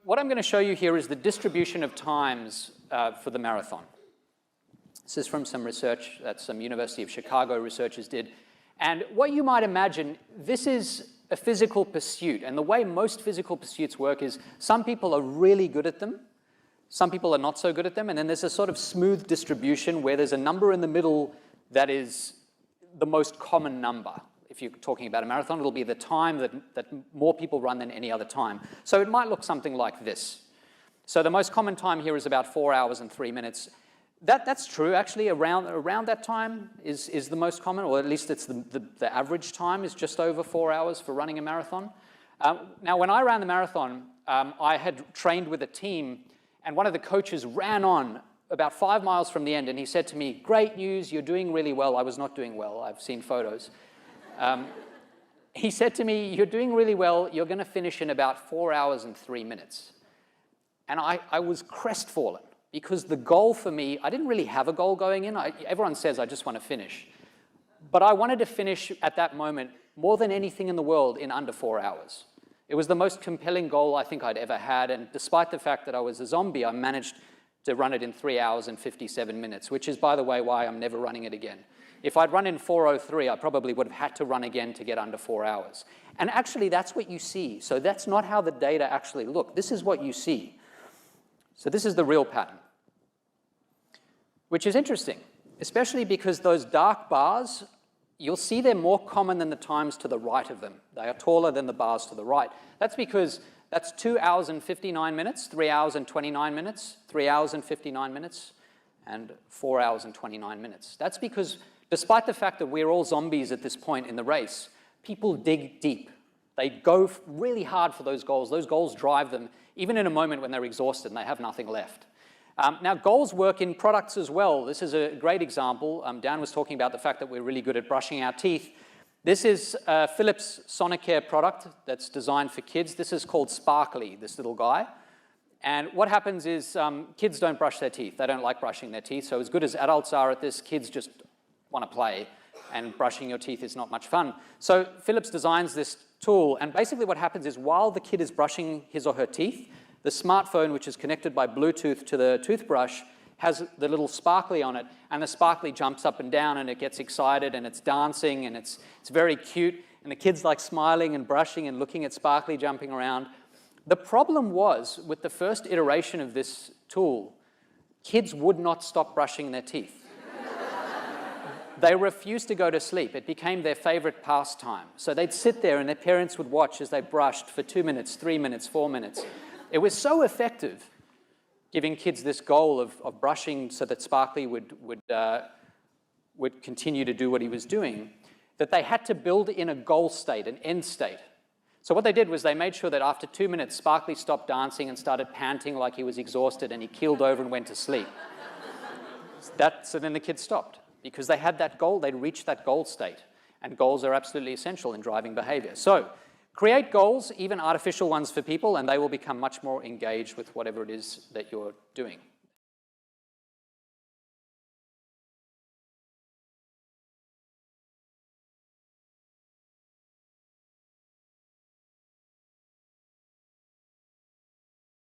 what I'm going to show you here is the distribution of times for the marathon. This is from some research that some University of Chicago researchers did. And what you might imagine, this is a physical pursuit. And the way most physical pursuits work is some people are really good at them, some people are not so good at them, and then there's a sort of smooth distribution where there's a number in the middle that is the most common number. If you're talking about a marathon, it'll be the time that more people run than any other time. So it might look something like this. So the most common time here is about 4 hours and 3 minutes. That's true, actually. Around that time is the most common, or at least it's the average time is just over 4 hours for running a marathon. Now, when I ran the marathon, I had trained with a team, and one of the coaches ran on about 5 miles from the end, and he said to me, "Great news, you're doing really well." I was not doing well. I've seen photos. He said to me, "You're doing really well. You're going to finish in about 4 hours and 3 minutes." And I was crestfallen, because the goal for me, I didn't really have a goal going in. Everyone says, I just want to finish. But I wanted to finish at that moment, more than anything in the world, in under 4 hours. It was the most compelling goal I think I'd ever had, and despite the fact that I was a zombie, I managed to run it in 3 hours and 57 minutes, which is, by the way, why I'm never running it again. If I'd run in 4:03, I probably would have had to run again to get under 4 hours. And actually, that's what you see. So that's not how the data actually look. This is what you see. So this is the real pattern, which is interesting, especially because those dark bars, you'll see they're more common than the times to the right of them. They are taller than the bars to the right. That's because that's 2 hours and 59 minutes, 3 hours and 29 minutes, 3 hours and 59 minutes, and 4 hours and 29 minutes. That's because despite the fact that we're all zombies at this point in the race, people dig deep. They go really hard for those goals. Those goals drive them, even in a moment when they're exhausted and they have nothing left. Now, goals work in products as well. This is a great example. Dan was talking about the fact that we're really good at brushing our teeth. This is a Philips Sonicare product that's designed for kids. This is called Sparkly, this little guy. And what happens is kids don't brush their teeth. They don't like brushing their teeth. So as good as adults are at this, kids just want to play, and brushing your teeth is not much fun. So Philips designs this tool, and basically what happens is while the kid is brushing his or her teeth, the smartphone, which is connected by Bluetooth to the toothbrush, has the little Sparkly on it, and the Sparkly jumps up and down, and it gets excited, and it's dancing, and it's very cute, and the kid's like smiling and brushing and looking at Sparkly jumping around. The problem was, with the first iteration of this tool, kids would not stop brushing their teeth. They refused to go to sleep. It became their favorite pastime. So they'd sit there and their parents would watch as they brushed for 2 minutes, 3 minutes, 4 minutes. It was so effective, giving kids this goal of brushing so that Sparkly would continue to do what he was doing, that they had to build in a goal state, an end state. So what they did was they made sure that after 2 minutes, Sparkly stopped dancing and started panting like he was exhausted, and he keeled over and went to sleep. So then the kids stopped, because they had that goal, they'd reached that goal state, and goals are absolutely essential in driving behavior. So create goals, even artificial ones for people, and they will become much more engaged with whatever it is that you're doing.